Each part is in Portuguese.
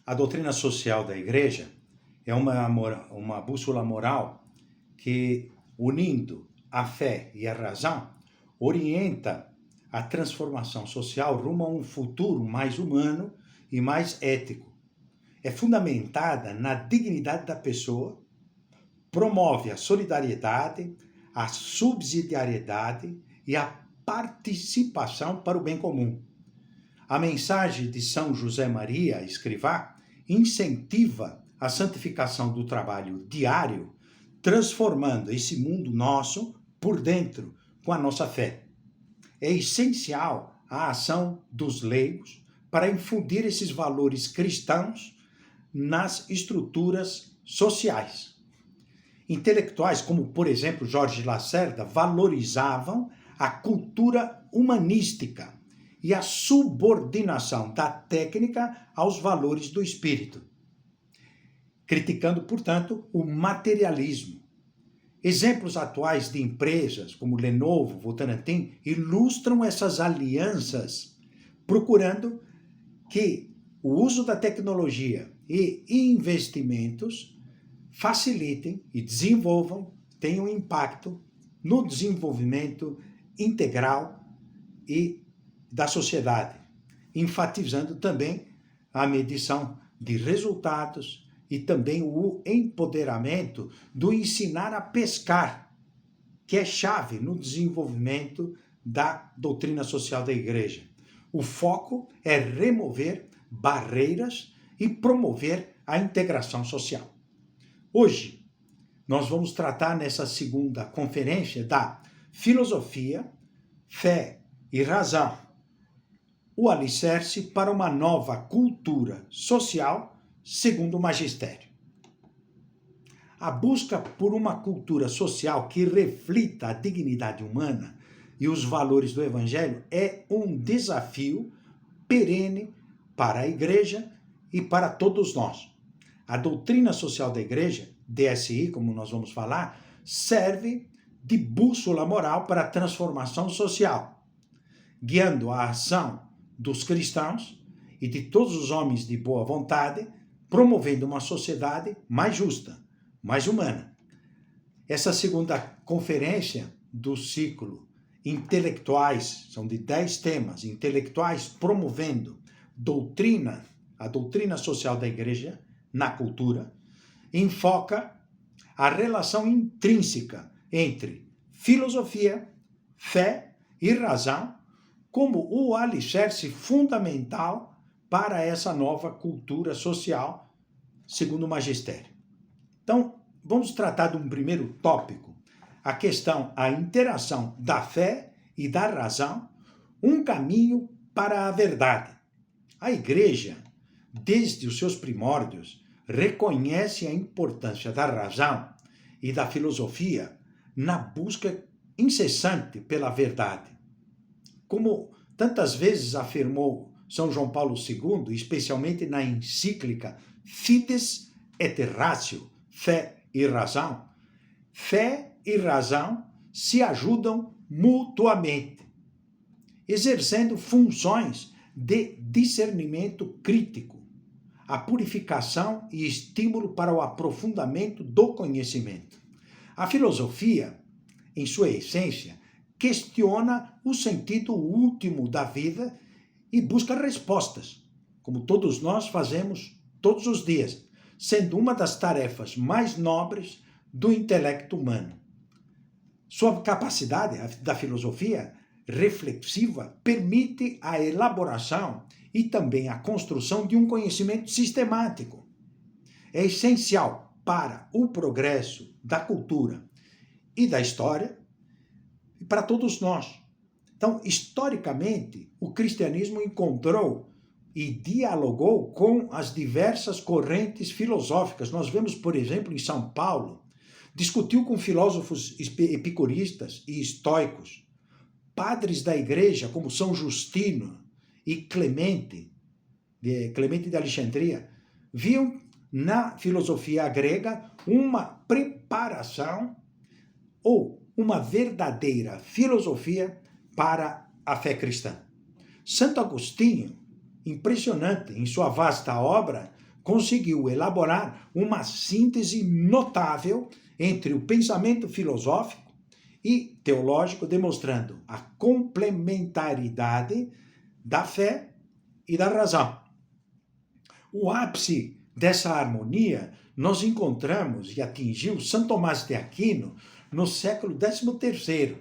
A doutrina social da Igreja é uma bússola moral que, unindo a fé e a razão, orienta a transformação social rumo a um futuro mais humano e mais ético. É fundamentada na dignidade da pessoa, promove a solidariedade, a subsidiariedade e a participação para o bem comum. A mensagem de São José Maria Escrivá incentiva a santificação do trabalho diário, transformando esse mundo nosso por dentro com a nossa fé. É essencial a ação dos leigos para infundir esses valores cristãos nas estruturas sociais. Intelectuais como, por exemplo, Jorge Lacerda, valorizavam a cultura humanística e a subordinação da técnica aos valores do espírito, criticando, portanto, o materialismo. Exemplos atuais de empresas como Lenovo, Votorantim, ilustram essas alianças, procurando que o uso da tecnologia e investimentos facilitem e desenvolvam, tenham impacto no desenvolvimento integral e da sociedade, enfatizando também a medição de resultados e também o empoderamento do ensinar a pescar, que é chave no desenvolvimento da doutrina social da Igreja. O foco é remover barreiras e promover a integração social. Hoje, nós vamos tratar nessa segunda conferência da filosofia, fé e razão, o alicerce para uma nova cultura social segundo o magistério. A busca por uma cultura social que reflita a dignidade humana e os valores do Evangelho é um desafio perene para a Igreja e para todos nós. A doutrina social da Igreja, DSI, como nós vamos falar, serve de bússola moral para a transformação social, guiando a ação dos cristãos e de todos os homens de boa vontade, promovendo uma sociedade mais justa, mais humana. Essa segunda conferência do ciclo Intelectuais, são de 10 temas, intelectuais promovendo a doutrina social da Igreja na cultura, enfoca a relação intrínseca entre filosofia, fé e razão como o alicerce fundamental para essa nova cultura social, segundo o magistério. Então, vamos tratar de um primeiro tópico, a interação da fé e da razão, um caminho para a verdade. A Igreja, desde os seus primórdios, reconhece a importância da razão e da filosofia na busca incessante pela verdade. Como tantas vezes afirmou São João Paulo II, especialmente na encíclica Fides et Ratio, Fé e Razão se ajudam mutuamente, exercendo funções de discernimento crítico, a purificação e estímulo para o aprofundamento do conhecimento. A filosofia, em sua essência, questiona o sentido último da vida e busca respostas, como todos nós fazemos todos os dias, sendo uma das tarefas mais nobres do intelecto humano. Sua capacidade da filosofia reflexiva permite a elaboração e também a construção de um conhecimento sistemático. É essencial para o progresso da cultura e da história e para todos nós. Então, historicamente, o cristianismo encontrou e dialogou com as diversas correntes filosóficas. Nós vemos, por exemplo, em São Paulo, discutiu com filósofos epicuristas e estoicos, padres da Igreja como São Justino e Clemente de Alexandria, viam na filosofia grega uma preparação ou uma verdadeira filosofia para a fé cristã. Santo Agostinho, impressionante em sua vasta obra, conseguiu elaborar uma síntese notável entre o pensamento filosófico e teológico, demonstrando a complementaridade da fé e da razão. O ápice dessa harmonia nós encontramos e atingiu São Tomás de Aquino no século XIII.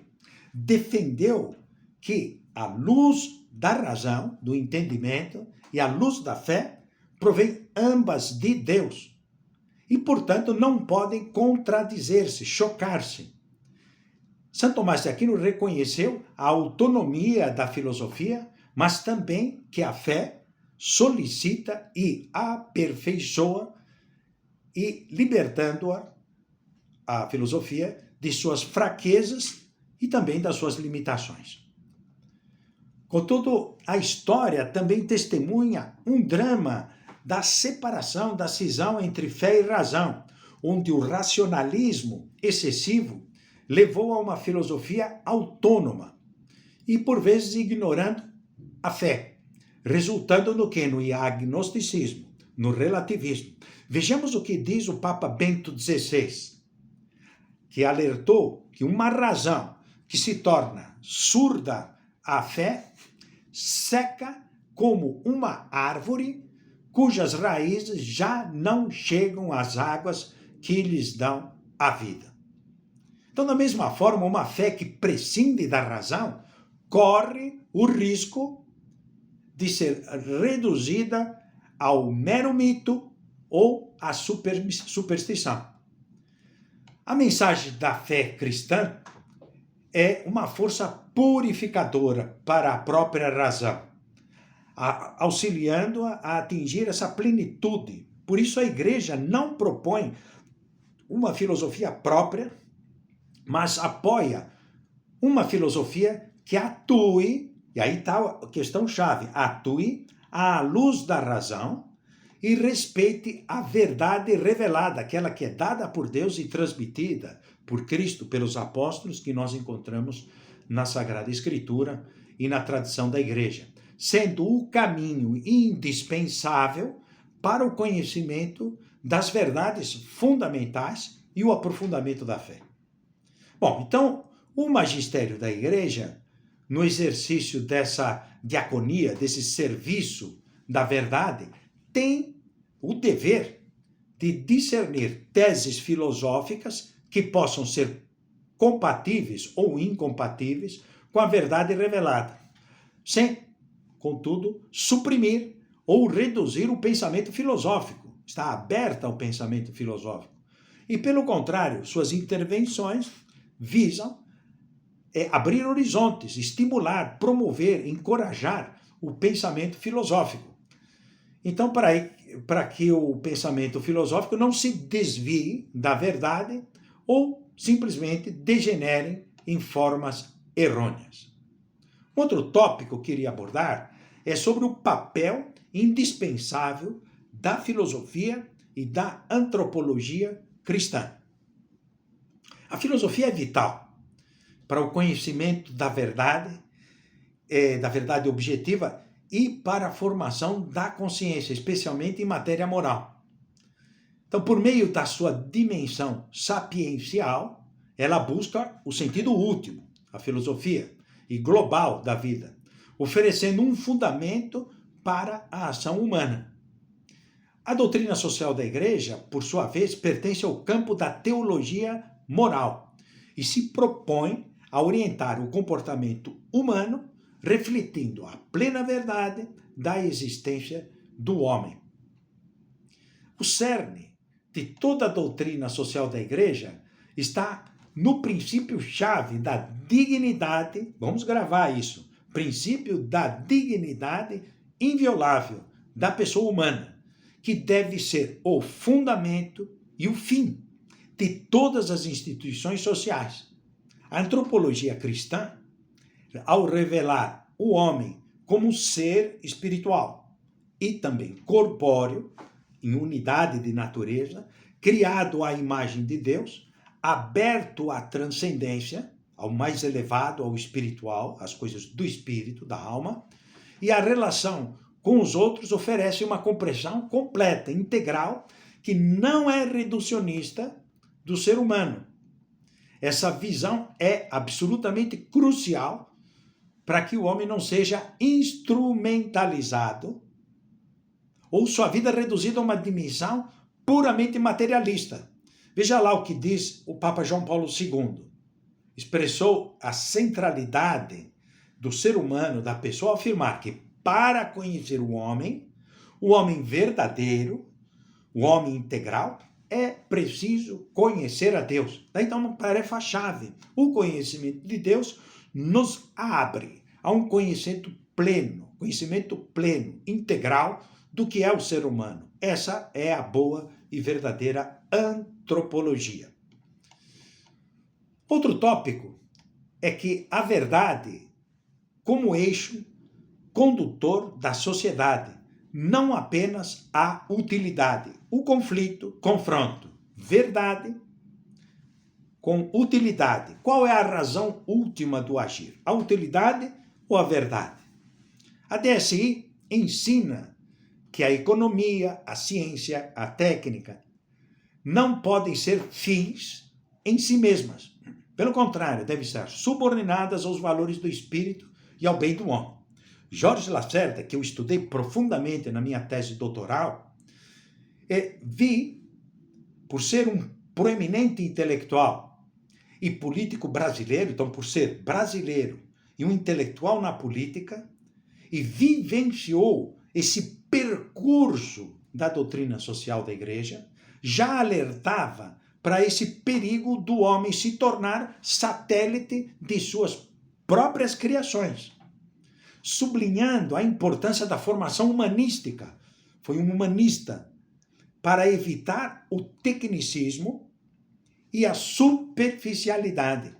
Defendeu que a luz da razão, do entendimento, e a luz da fé provém ambas de Deus e, portanto, não podem contradizer-se, chocar-se. São Tomás de Aquino reconheceu a autonomia da filosofia, mas também que a fé solicita e aperfeiçoa e libertando-a, a filosofia, de suas fraquezas e também das suas limitações. Contudo, a história também testemunha um drama da separação, da cisão entre fé e razão, onde o racionalismo excessivo levou a uma filosofia autônoma e, por vezes, ignorando a fé, resultando no quê? No agnosticismo, no relativismo. Vejamos o que diz o Papa Bento XVI, que alertou que uma razão que se torna surda à fé seca como uma árvore cujas raízes já não chegam às águas que lhes dão a vida. Então, da mesma forma, uma fé que prescinde da razão corre o risco de ser reduzida ao mero mito ou à superstição. A mensagem da fé cristã é uma força purificadora para a própria razão, auxiliando-a a atingir essa plenitude. Por isso a Igreja não propõe uma filosofia própria, mas apoia uma filosofia que atue, e aí está a questão-chave, atue à luz da razão e respeite a verdade revelada, aquela que é dada por Deus e transmitida por Cristo, pelos apóstolos, que nós encontramos na Sagrada Escritura e na tradição da Igreja, sendo o caminho indispensável para o conhecimento das verdades fundamentais e o aprofundamento da fé. Bom, então, o magistério da Igreja, no exercício dessa diaconia, desse serviço da verdade, tem o dever de discernir teses filosóficas que possam ser compatíveis ou incompatíveis com a verdade revelada, sem, contudo, suprimir ou reduzir o pensamento filosófico. Está aberta ao pensamento filosófico. E, pelo contrário, suas intervenções visam abrir horizontes, estimular, promover, encorajar o pensamento filosófico. Então, para que o pensamento filosófico não se desvie da verdade ou simplesmente degenere em formas errôneas. Outro tópico que eu queria abordar é sobre o papel indispensável da filosofia e da antropologia cristã. A filosofia é vital para o conhecimento da verdade objetiva e para a formação da consciência, especialmente em matéria moral. Então, por meio da sua dimensão sapiencial, ela busca o sentido último, a filosofia, e global da vida, oferecendo um fundamento para a ação humana. A doutrina social da Igreja, por sua vez, pertence ao campo da teologia moral e se propõe a orientar o comportamento humano, refletindo a plena verdade da existência do homem. O cerne de toda a doutrina social da Igreja está no princípio-chave da dignidade, vamos gravar isso, princípio da dignidade inviolável da pessoa humana, que deve ser o fundamento e o fim de todas as instituições sociais. A antropologia cristã, ao revelar o homem como um ser espiritual e também corpóreo, em unidade de natureza, criado à imagem de Deus, aberto à transcendência, ao mais elevado, ao espiritual, às coisas do espírito, da alma, e a relação com os outros, oferece uma compreensão completa, integral, que não é reducionista do ser humano. Essa visão é absolutamente crucial para que o homem não seja instrumentalizado ou sua vida reduzida a uma dimensão puramente materialista. Veja lá o que diz o Papa João Paulo II. Expressou a centralidade do ser humano, da pessoa, ao afirmar que para conhecer o homem verdadeiro, o homem integral, é preciso conhecer a Deus. Daí então uma tarefa-chave. O conhecimento de Deus nos abre a um conhecimento pleno, integral do que é o ser humano. Essa é a boa e verdadeira antropologia. Outro tópico é que a verdade como eixo condutor da sociedade, não apenas a utilidade, o conflito, confronto, verdade com utilidade. Qual é a razão última do agir? A utilidade ou a verdade? A DSI ensina que a economia, a ciência, a técnica não podem ser fins em si mesmas. Pelo contrário, devem estar subordinadas aos valores do espírito e ao bem do homem. Georges Lacerda, que eu estudei profundamente na minha tese doutoral, vi, por ser um proeminente intelectual e político brasileiro, então por ser brasileiro e um intelectual na política, e vivenciou esse percurso da doutrina social da igreja, já alertava para esse perigo do homem se tornar satélite de suas próprias criações, sublinhando a importância da formação humanística. Foi um humanista para evitar o tecnicismo e a superficialidade.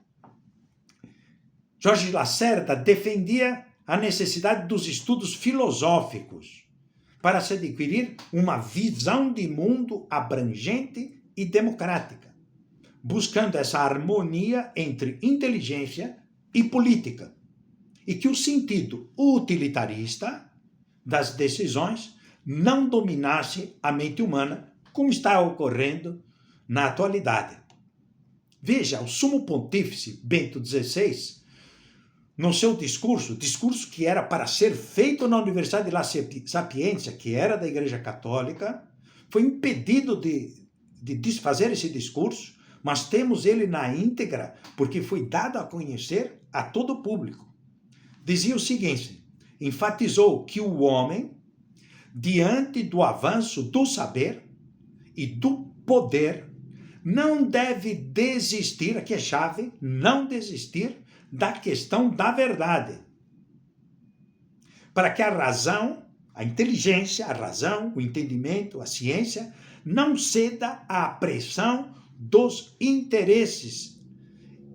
Jorge Lacerda defendia a necessidade dos estudos filosóficos para se adquirir uma visão de mundo abrangente e democrática, buscando essa harmonia entre inteligência e política, e que o sentido utilitarista das decisões não dominasse a mente humana, como está ocorrendo na atualidade. Veja, o Sumo Pontífice Bento XVI, no seu discurso que era para ser feito na Universidade de La Sapienza, que era da Igreja Católica, foi impedido de desfazer esse discurso, mas temos ele na íntegra, porque foi dado a conhecer a todo o público. Dizia o seguinte: enfatizou que o homem, diante do avanço do saber e do poder, não deve desistir, aqui é chave, não desistir da questão da verdade. Para que a razão, a inteligência, a razão, o entendimento, a ciência, não ceda à pressão dos interesses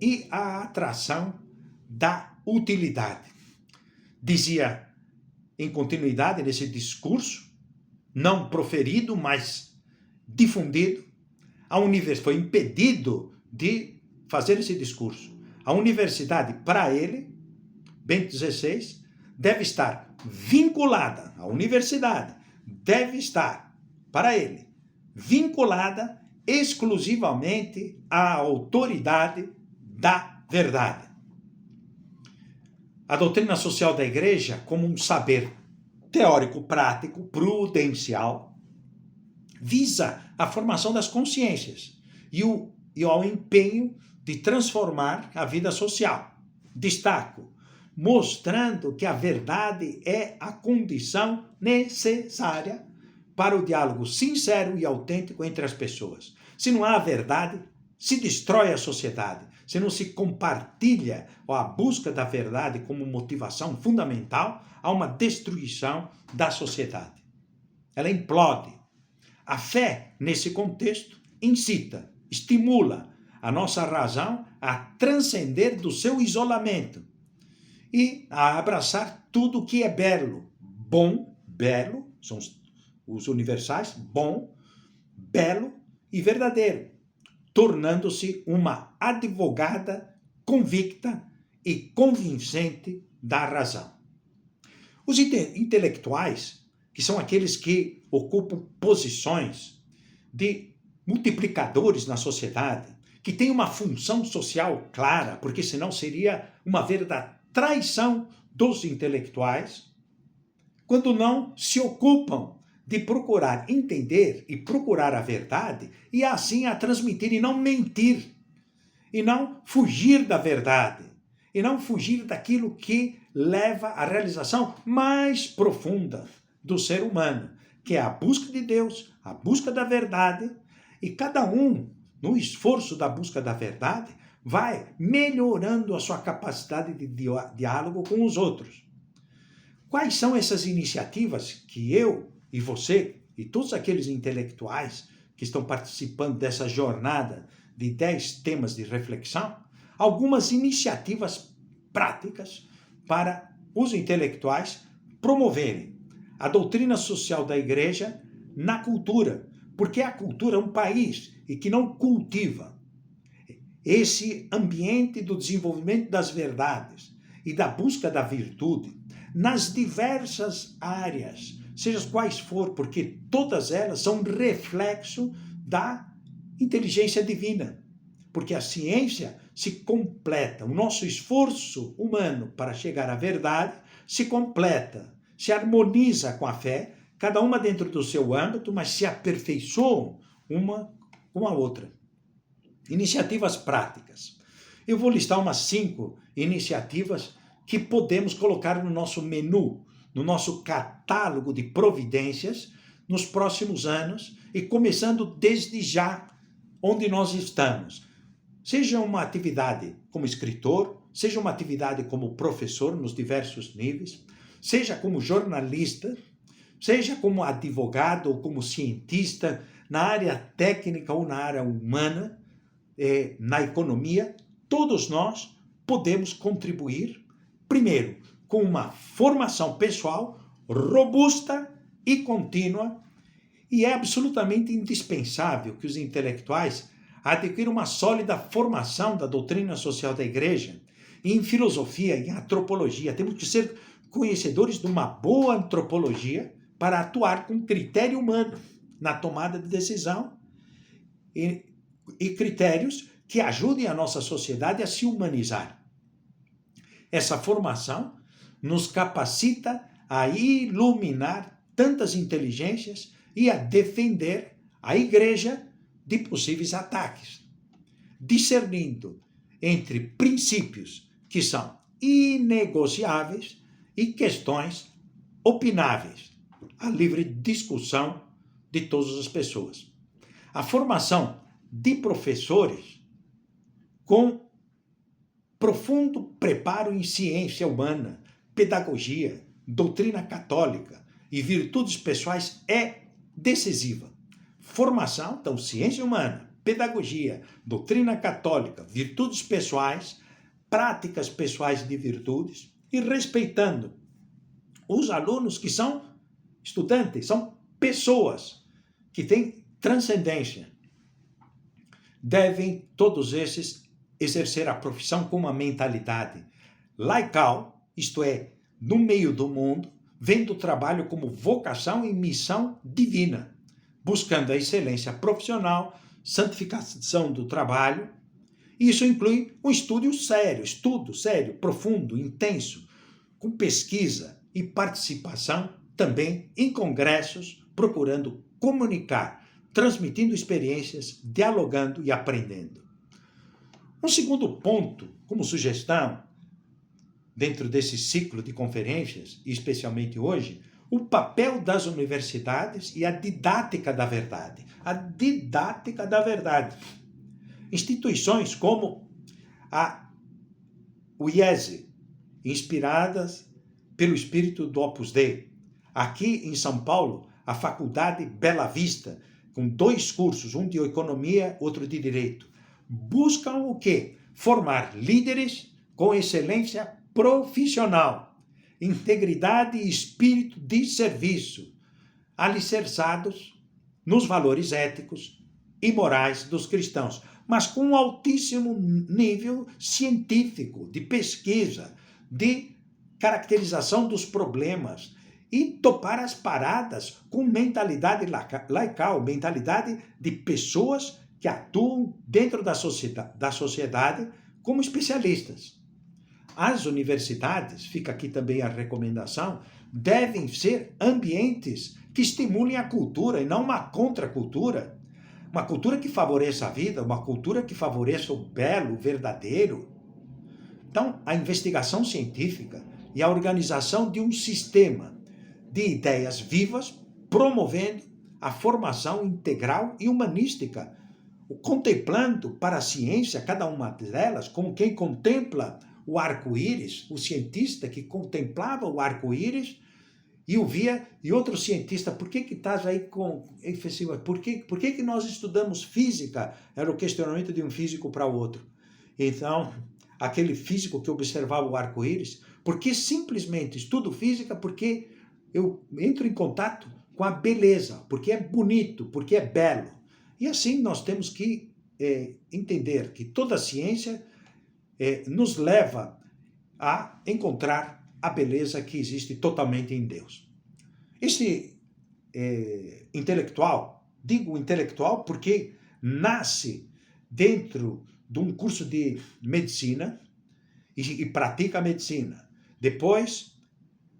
e à atração da utilidade. Dizia, em continuidade nesse discurso, não proferido, mas difundido, foi impedido de fazer esse discurso. A universidade, para ele, Bento XVI, deve estar vinculada, a universidade deve estar, para ele, vinculada exclusivamente à autoridade da verdade. A doutrina social da igreja, como um saber teórico, prático, prudencial, visa a formação das consciências e ao empenho de transformar a vida social. Destaco, mostrando que a verdade é a condição necessária para o diálogo sincero e autêntico entre as pessoas. Se não há verdade, se destrói a sociedade. Se não se compartilha a busca da verdade como motivação fundamental, há uma destruição da sociedade. Ela implode. A fé, nesse contexto, incita, estimula a nossa razão a transcender do seu isolamento e a abraçar tudo o que é belo. Bom, belo, são os universais, bom, belo e verdadeiro, tornando-se uma advogada convicta e convincente da razão. Os intelectuais que são aqueles que ocupam posições de multiplicadores na sociedade, que têm uma função social clara, porque senão seria uma verdadeira traição dos intelectuais, quando não se ocupam de procurar entender e procurar a verdade e assim a transmitir e não mentir, e não fugir da verdade, e não fugir daquilo que leva à realização mais profunda do ser humano, que é a busca de Deus, a busca da verdade, e cada um, no esforço da busca da verdade, vai melhorando a sua capacidade de diálogo com os outros. Quais são essas iniciativas que eu e você e todos aqueles intelectuais que estão participando dessa jornada de 10 temas de reflexão? Algumas iniciativas práticas para os intelectuais promoverem a doutrina social da igreja na cultura, porque a cultura é um país e que não cultiva esse ambiente do desenvolvimento das verdades e da busca da virtude nas diversas áreas, seja quais for, porque todas elas são reflexo da inteligência divina. Porque a ciência se completa, o nosso esforço humano para chegar à verdade se completa, se harmoniza com a fé, cada uma dentro do seu âmbito, mas se aperfeiçoam uma com a outra. Iniciativas práticas. Eu vou listar umas 5 iniciativas que podemos colocar no nosso menu, no nosso catálogo de providências nos próximos anos e começando desde já onde nós estamos. Seja uma atividade como escritor, seja uma atividade como professor nos diversos níveis, seja como jornalista, seja como advogado ou como cientista na área técnica ou na área humana, na economia, todos nós podemos contribuir, primeiro, com uma formação pessoal robusta e contínua, e é absolutamente indispensável que os intelectuais adquiram uma sólida formação da doutrina social da igreja, em filosofia, em antropologia. Temos que ser conhecedores de uma boa antropologia para atuar com critério humano na tomada de decisão e critérios que ajudem a nossa sociedade a se humanizar. Essa formação nos capacita a iluminar tantas inteligências e a defender a igreja de possíveis ataques, discernindo entre princípios que são inegociáveis e questões opináveis, a livre discussão de todas as pessoas. A formação de professores com profundo preparo em ciência humana, pedagogia, doutrina católica e virtudes pessoais é decisiva. Formação, então, ciência humana, pedagogia, doutrina católica, virtudes pessoais, práticas pessoais de virtudes e respeitando os alunos que são estudantes, são pessoas que têm transcendência. Devem todos esses exercer a profissão com uma mentalidade laical, isto é, no meio do mundo, vendo o trabalho como vocação e missão divina, buscando a excelência profissional, santificação do trabalho. Isso inclui um estudo sério, profundo, intenso, com pesquisa e participação também em congressos, procurando comunicar, transmitindo experiências, dialogando e aprendendo. Um segundo ponto, como sugestão, dentro desse ciclo de conferências, e especialmente hoje, o papel das universidades e a didática da verdade. A didática da verdade. Instituições como o IESE, inspiradas pelo espírito do Opus Dei. Aqui em São Paulo, a Faculdade Bela Vista, com 2 cursos, um de economia, outro de direito, buscam o quê? Formar líderes com excelência profissional, integridade e espírito de serviço, alicerçados nos valores éticos e morais dos cristãos, mas com um altíssimo nível científico, de pesquisa, de caracterização dos problemas e topar as paradas com mentalidade laical, mentalidade de pessoas que atuam dentro da sociedade como especialistas. As universidades, fica aqui também a recomendação, devem ser ambientes que estimulem a cultura e não uma contracultura. Uma cultura que favoreça a vida, uma cultura que favoreça o belo, o verdadeiro. Então, a investigação científica e a organização de um sistema de ideias vivas, promovendo a formação integral e humanística, contemplando para a ciência, cada uma delas, como quem contempla o arco-íris, o cientista que contemplava o arco-íris e o via, e outro cientista, por que estás aí com... Por que nós estudamos física? Era o questionamento de um físico para o outro. Então, aquele físico que observava o arco-íris, porque simplesmente estudo física, porque eu entro em contato com a beleza, porque é bonito, porque é belo. E assim nós temos que entender que toda a ciência nos leva a encontrar a beleza que existe totalmente em Deus. Este intelectual, digo intelectual porque nasce dentro de um curso de medicina e pratica a medicina. Depois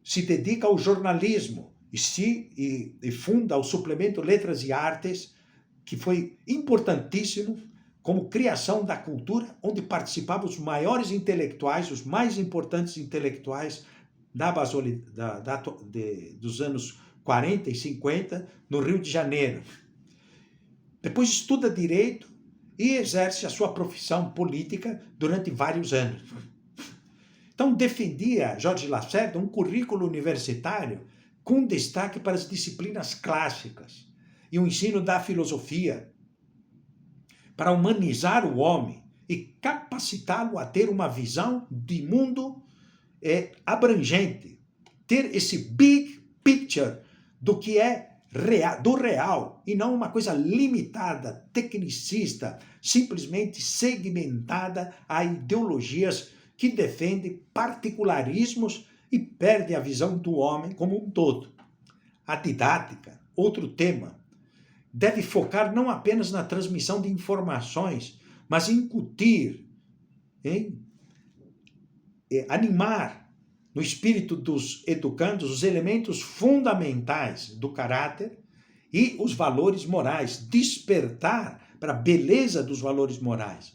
se dedica ao jornalismo e funda o suplemento Letras e Artes, que foi importantíssimo como criação da cultura, onde participavam os maiores intelectuais, os mais importantes intelectuais dos anos 40 e 50, no Rio de Janeiro. Depois estuda Direito e exerce a sua profissão política durante vários anos. Então defendia, Jorge Lacerda, um currículo universitário com destaque para as disciplinas clássicas e o ensino da filosofia, para humanizar o homem e capacitá-lo a ter uma visão de mundo abrangente, ter esse big picture do que é do real, e não uma coisa limitada, tecnicista, simplesmente segmentada a ideologias que defendem particularismos e perde a visão do homem como um todo. A didática, outro tema, deve focar não apenas na transmissão de informações, mas incutir, animar no espírito dos educandos os elementos fundamentais do caráter e os valores morais, despertar para a beleza dos valores morais.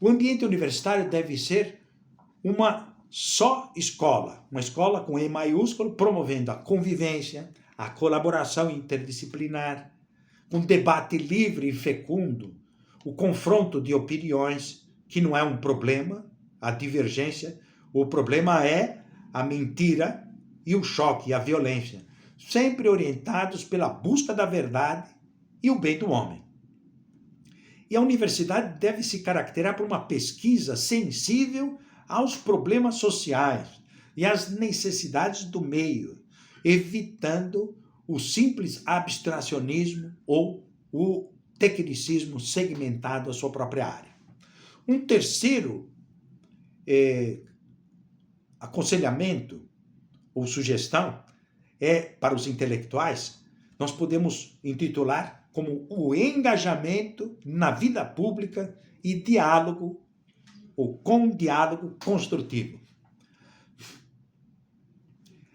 O ambiente universitário deve ser uma só escola, uma escola com E maiúsculo, promovendo a convivência, a colaboração interdisciplinar, um debate livre e fecundo, o confronto de opiniões, que não é um problema, a divergência, o problema é a mentira e o choque e a violência, sempre orientados pela busca da verdade e o bem do homem. E a universidade deve se caracterizar por uma pesquisa sensível aos problemas sociais e às necessidades do meio, evitando o simples abstracionismo ou o tecnicismo segmentado à sua própria área. Um terceiro aconselhamento ou sugestão para os intelectuais, nós podemos intitular como o engajamento na vida pública e diálogo ou com diálogo construtivo.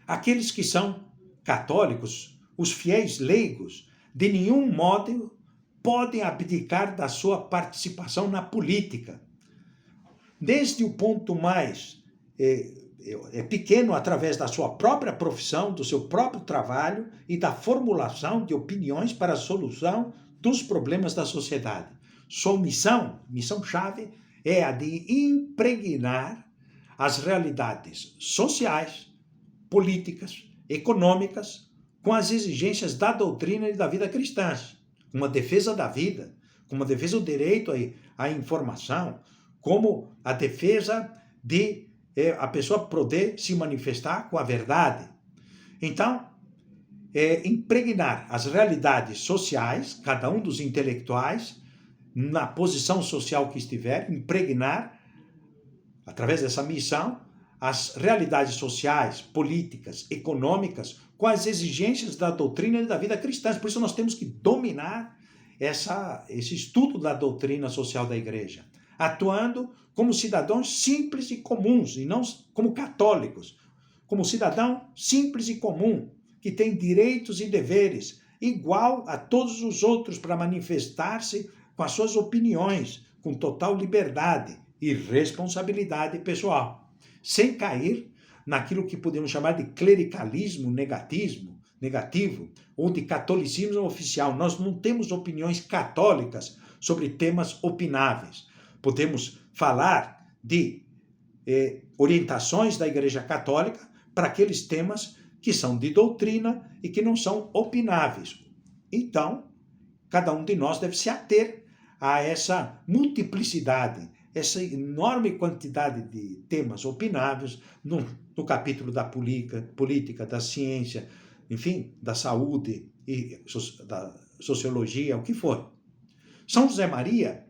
Aqueles que são católicos, os fiéis leigos, de nenhum modo podem abdicar da sua participação na política. Desde o ponto mais pequeno, através da sua própria profissão, do seu próprio trabalho e da formulação de opiniões para a solução dos problemas da sociedade. Sua missão-chave, é a de impregnar as realidades sociais, políticas, econômicas, com as exigências da doutrina e da vida cristã, uma defesa da vida, como a defesa do direito à informação, como a defesa de a pessoa poder se manifestar com a verdade. Então, impregnar as realidades sociais, cada um dos intelectuais, na posição social que estiver, impregnar, através dessa missão, as realidades sociais, políticas, econômicas, com as exigências da doutrina e da vida cristã. Por isso nós temos que dominar esse estudo da doutrina social da igreja, atuando como cidadãos simples e comuns, e não como católicos, como cidadão simples e comum, que tem direitos e deveres, igual a todos os outros, para manifestar-se com as suas opiniões, com total liberdade e responsabilidade pessoal, sem cair naquilo que podemos chamar de clericalismo negativo, ou de catolicismo oficial. Nós não temos opiniões católicas sobre temas opináveis. Podemos falar de orientações da Igreja Católica para aqueles temas que são de doutrina e que não são opináveis. Então, cada um de nós deve se ater a essa multiplicidade, essa enorme quantidade de temas opináveis no capítulo da política, da ciência, enfim, da saúde e da sociologia, o que for. São José Maria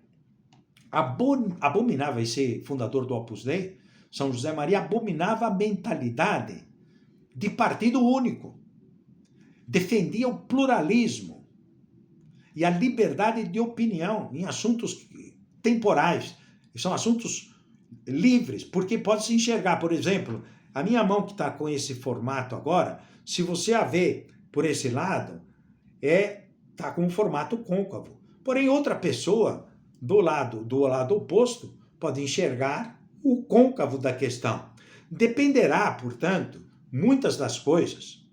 abominava, esse fundador do Opus Dei, São José Maria abominava a mentalidade de partido único, defendia o pluralismo e a liberdade de opinião em assuntos temporais, são assuntos livres, porque pode se enxergar, por exemplo, a minha mão que está com esse formato agora, se você a vê por esse lado, está com um formato côncavo. Porém, outra pessoa do lado oposto pode enxergar o côncavo da questão. Dependerá, portanto, muitas das coisas,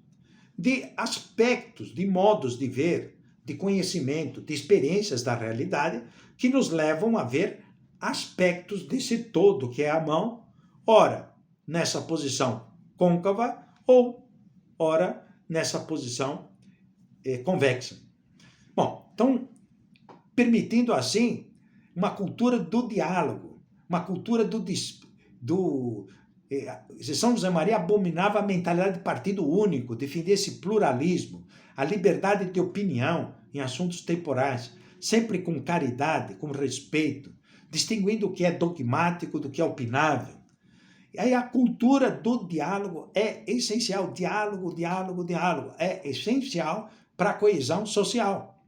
de aspectos, de modos de ver, de conhecimento, de experiências da realidade, que nos levam a ver aspectos desse todo que é a mão, ora nessa posição côncava ou ora nessa posição convexa. Bom, então, permitindo assim uma cultura do diálogo, uma cultura São José Maria abominava a mentalidade de partido único, defendia esse pluralismo, a liberdade de opinião em assuntos temporais, sempre com caridade, com respeito, distinguindo o que é dogmático do que é opinável. E aí a cultura do diálogo é essencial. Diálogo é essencial para a coesão social,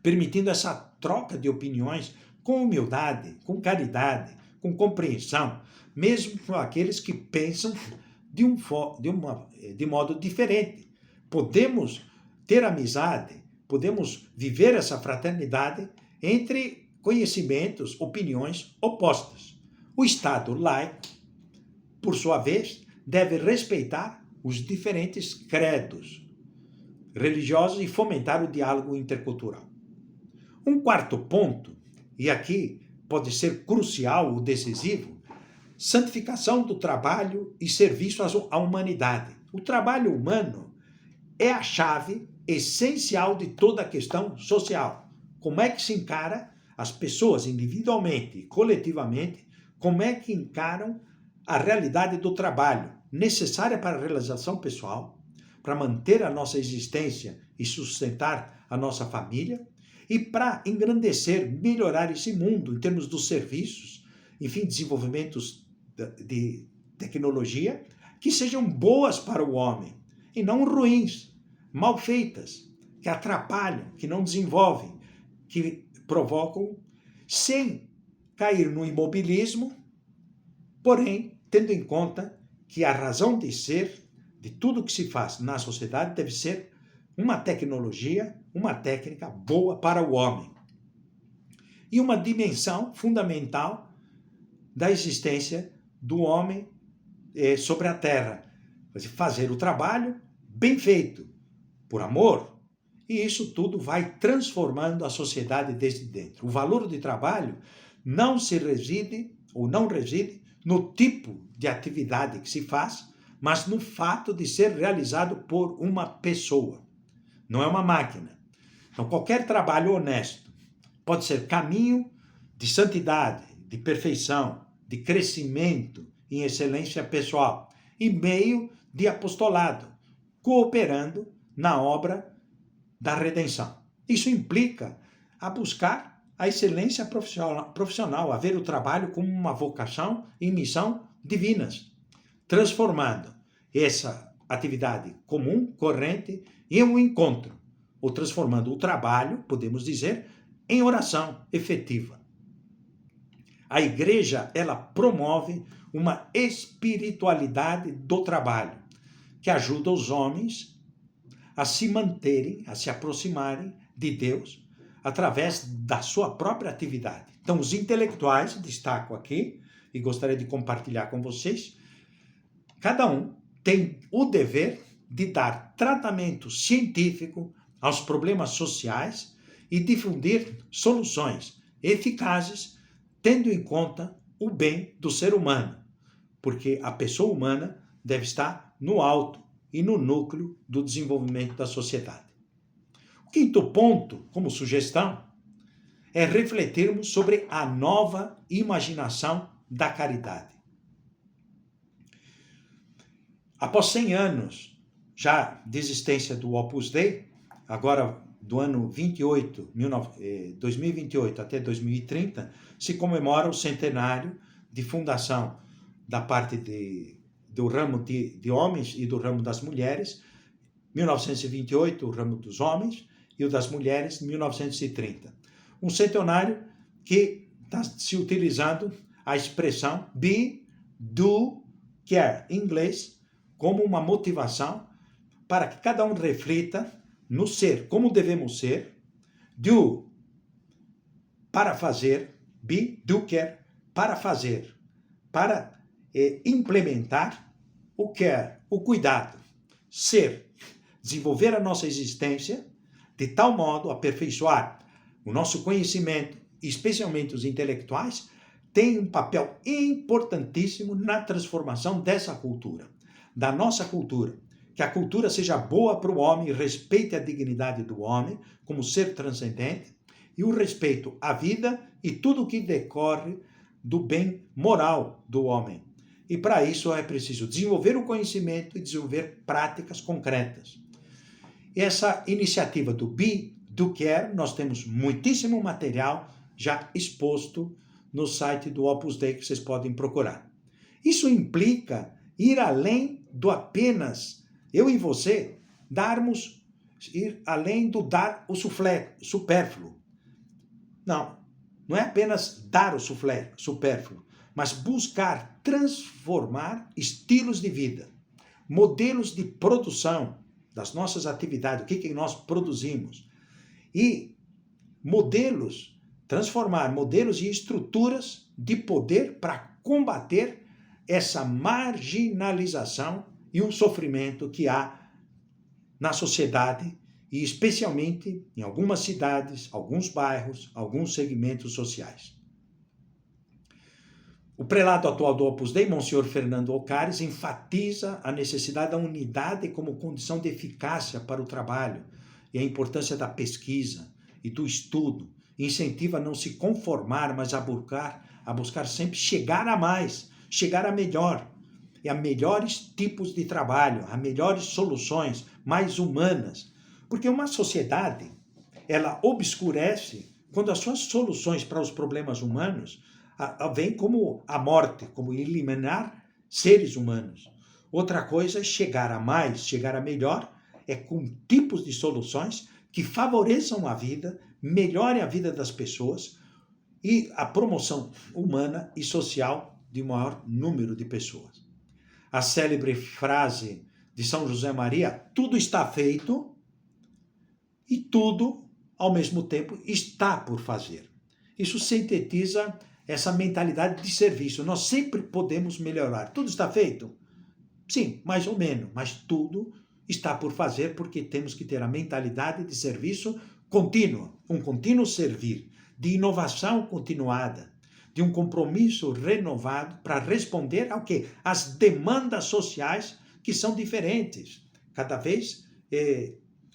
permitindo essa troca de opiniões com humildade, com caridade, com compreensão, mesmo com aqueles que pensam de modo diferente. Podemos ter amizade, podemos viver essa fraternidade entre conhecimentos, opiniões opostas. O Estado laico, por sua vez, deve respeitar os diferentes credos religiosos e fomentar o diálogo intercultural. Um quarto ponto, e aqui pode ser crucial ou decisivo, santificação do trabalho e serviço à humanidade. O trabalho humano é a chave essencial de toda a questão social. Como é que se encara as pessoas individualmente e coletivamente, como é que encaram a realidade do trabalho, necessária para a realização pessoal, para manter a nossa existência e sustentar a nossa família, e para engrandecer, melhorar esse mundo em termos dos serviços, enfim, desenvolvimentos de tecnologia, que sejam boas para o homem, e não ruins, mal feitas, que atrapalham, que não desenvolvem, que provocam, sem cair no imobilismo, porém, tendo em conta que a razão de ser de tudo que se faz na sociedade deve ser uma tecnologia, uma técnica boa para o homem. E uma dimensão fundamental da existência do homem sobre a Terra. Fazer o trabalho bem feito, por amor. E isso tudo vai transformando a sociedade desde dentro. O valor do trabalho não reside no tipo de atividade que se faz, mas no fato de ser realizado por uma pessoa. Não é uma máquina. Então, qualquer trabalho honesto pode ser caminho de santidade, de perfeição, de crescimento em excelência pessoal e meio de apostolado, cooperando na obra da redenção. Isso implica a buscar a excelência profissional, a ver o trabalho como uma vocação e missão divinas, transformando essa atividade comum, corrente, em um encontro, ou transformando o trabalho, podemos dizer, em oração efetiva. A igreja, ela promove uma espiritualidade do trabalho, que ajuda os homens a se manterem, a se aproximarem de Deus através da sua própria atividade. Então, os intelectuais, destaco aqui, e gostaria de compartilhar com vocês, cada um tem o dever de dar tratamento científico aos problemas sociais e difundir soluções eficazes, tendo em conta o bem do ser humano, porque a pessoa humana deve estar no alto e no núcleo do desenvolvimento da sociedade. O quinto ponto, como sugestão, é refletirmos sobre a nova imaginação da caridade. Após 100 anos já de existência do Opus Dei, agora do ano 2028 até 2030, se comemora o centenário de fundação da parte do ramo de homens e do ramo das mulheres, 1928 o ramo dos homens e o das mulheres, 1930. Um centenário que está se utilizando a expressão be, do, care, em inglês, como uma motivação para que cada um reflita no ser, como devemos ser, do, para fazer, be, do, care, para fazer, para implementar o care, o cuidado, ser, desenvolver a nossa existência de tal modo a aperfeiçoar o nosso conhecimento, especialmente os intelectuais, tem um papel importantíssimo na transformação dessa cultura, da nossa cultura. Que a cultura seja boa para o homem, respeite a dignidade do homem como ser transcendente e o respeito à vida e tudo o que decorre do bem moral do homem. E para isso é preciso desenvolver o conhecimento e desenvolver práticas concretas. E essa iniciativa do Be, do Care, nós temos muitíssimo material já exposto no site do Opus Dei que vocês podem procurar. Isso implica ir além do apenas eu e você ir além do dar o supérfluo. Não é apenas dar o supérfluo, mas buscar transformar estilos de vida, modelos de produção das nossas atividades, o que nós produzimos, e transformar modelos e estruturas de poder para combater essa marginalização e o sofrimento que há na sociedade e especialmente em algumas cidades, alguns bairros, alguns segmentos sociais. O prelado atual do Opus Dei, Monsenhor Fernando Ocares, enfatiza a necessidade da unidade como condição de eficácia para o trabalho e a importância da pesquisa e do estudo. Incentiva a não se conformar, mas a buscar sempre chegar a mais, chegar a melhor, e a melhores tipos de trabalho, a melhores soluções mais humanas. Porque uma sociedade, ela obscurece quando as suas soluções para os problemas humanos vêm como a morte, como eliminar seres humanos. Outra coisa é chegar a mais, chegar a melhor, é com tipos de soluções que favoreçam a vida, melhorem a vida das pessoas e a promoção humana e social de um maior número de pessoas. A célebre frase de São José Maria, tudo está feito e tudo, ao mesmo tempo, está por fazer. Isso sintetiza essa mentalidade de serviço. Nós sempre podemos melhorar. Tudo está feito? Sim, mais ou menos, mas tudo está por fazer porque temos que ter a mentalidade de serviço contínuo, um contínuo servir, de inovação continuada, de um compromisso renovado para responder ao quê? Às demandas sociais que são diferentes. Cada vez,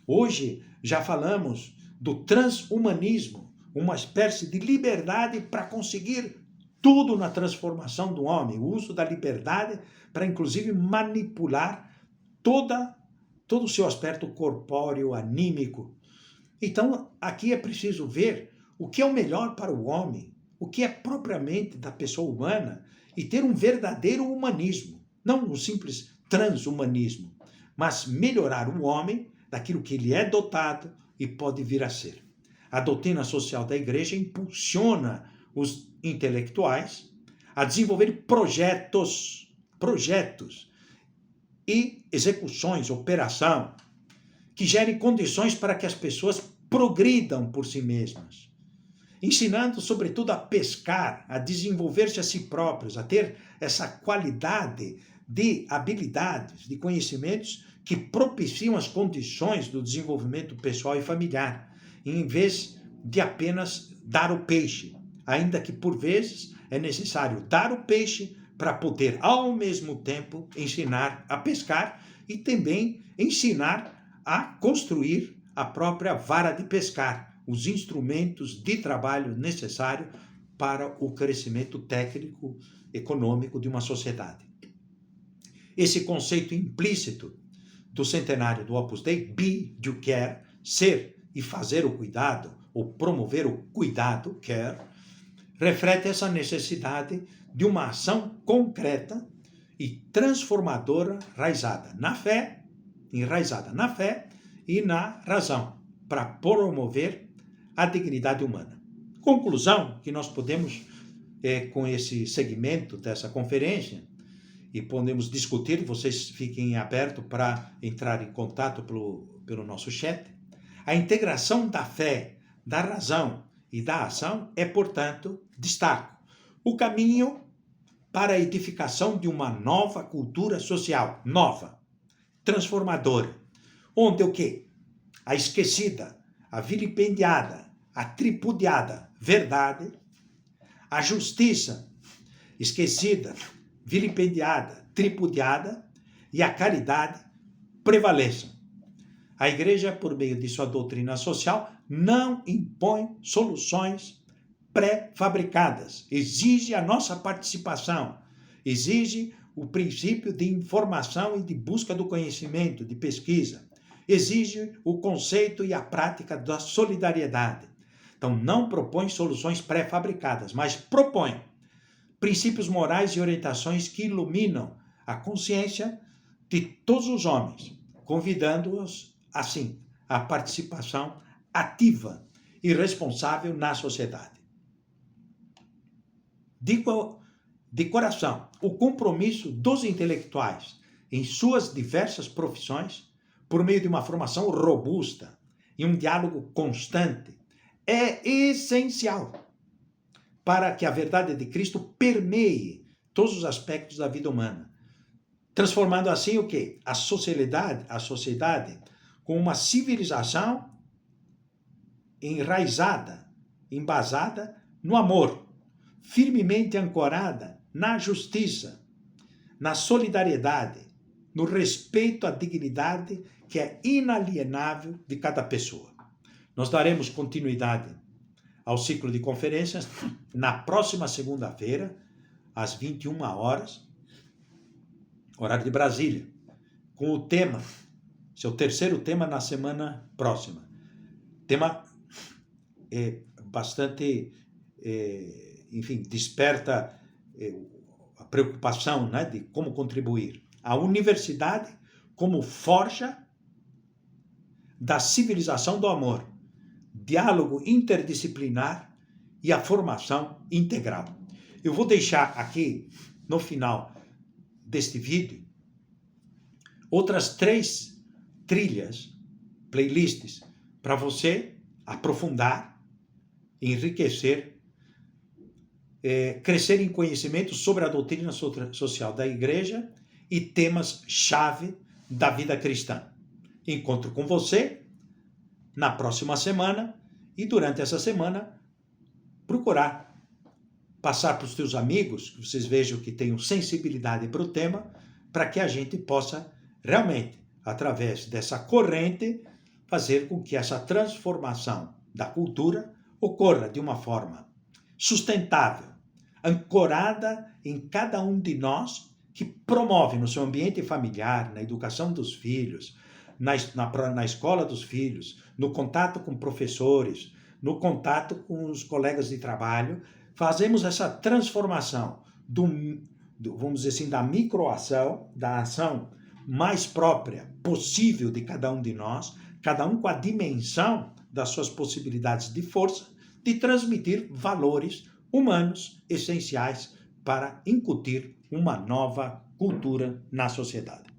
hoje, já falamos do transhumanismo, uma espécie de liberdade para conseguir tudo na transformação do homem, o uso da liberdade para, inclusive, manipular todo o seu aspecto corpóreo, anímico. Então, aqui é preciso ver o que é o melhor para o homem, o que é propriamente da pessoa humana e ter um verdadeiro humanismo, não um simples transhumanismo, mas melhorar o homem daquilo que ele é dotado e pode vir a ser. A doutrina social da igreja impulsiona os intelectuais a desenvolver projetos e execuções, operação, que gerem condições para que as pessoas progridam por si mesmas, ensinando, sobretudo, a pescar, a desenvolver-se a si próprios, a ter essa qualidade de habilidades, de conhecimentos que propiciam as condições do desenvolvimento pessoal e familiar, em vez de apenas dar o peixe, ainda que por vezes é necessário dar o peixe para poder, ao mesmo tempo, ensinar a pescar e também ensinar a construir a própria vara de pescar, os instrumentos de trabalho necessários para o crescimento técnico, econômico de uma sociedade. Esse conceito implícito do centenário do Opus Dei, be, do care, ser e fazer o cuidado, ou promover o cuidado, care, reflete essa necessidade de uma ação concreta e transformadora enraizada na fé e na razão, para promover a dignidade humana. Conclusão que nós podemos, com esse segmento dessa conferência, e podemos discutir, vocês fiquem abertos para entrar em contato pelo nosso chat, a integração da fé, da razão e da ação é, portanto, destaco, o caminho para a edificação de uma nova cultura social, nova, transformadora, onde o quê? A esquecida, a vilipendiada, a tripudiada verdade, a justiça esquecida, vilipendiada, tripudiada e a caridade prevaleçam. A igreja, por meio de sua doutrina social, não impõe soluções pré-fabricadas, exige a nossa participação, exige o princípio de informação e de busca do conhecimento, de pesquisa, exige o conceito e a prática da solidariedade. Então, não propõe soluções pré-fabricadas, mas propõe princípios morais e orientações que iluminam a consciência de todos os homens, convidando-os, assim, à participação ativa e responsável na sociedade. Digo de coração, o compromisso dos intelectuais em suas diversas profissões, por meio de uma formação robusta e um diálogo constante, é essencial para que a verdade de Cristo permeie todos os aspectos da vida humana, transformando assim o quê? A sociedade com uma civilização enraizada, embasada no amor, firmemente ancorada na justiça, na solidariedade, no respeito à dignidade que é inalienável de cada pessoa. Nós daremos continuidade ao ciclo de conferências na próxima segunda-feira, às 21 horas, horário de Brasília, com o tema, seu terceiro tema na semana próxima. Tema bastante, enfim, desperta a preocupação, né, de como contribuir. A universidade como forja da civilização do amor, diálogo interdisciplinar e a formação integral. Eu vou deixar aqui, no final deste vídeo, outras 3 trilhas, playlists, para você aprofundar, enriquecer, crescer em conhecimento sobre a doutrina social da igreja e temas-chave da vida cristã. Encontro com você na próxima semana e durante essa semana procurar passar para os teus amigos, que vocês vejam que tenham sensibilidade para o tema, para que a gente possa realmente, através dessa corrente, fazer com que essa transformação da cultura ocorra de uma forma sustentável, ancorada em cada um de nós, que promove no seu ambiente familiar, na educação dos filhos, na escola dos filhos, no contato com professores, no contato com os colegas de trabalho, fazemos essa transformação vamos dizer assim, da microação, da ação mais própria possível de cada um de nós, cada um com a dimensão das suas possibilidades de força, de transmitir valores humanos essenciais para incutir uma nova cultura na sociedade.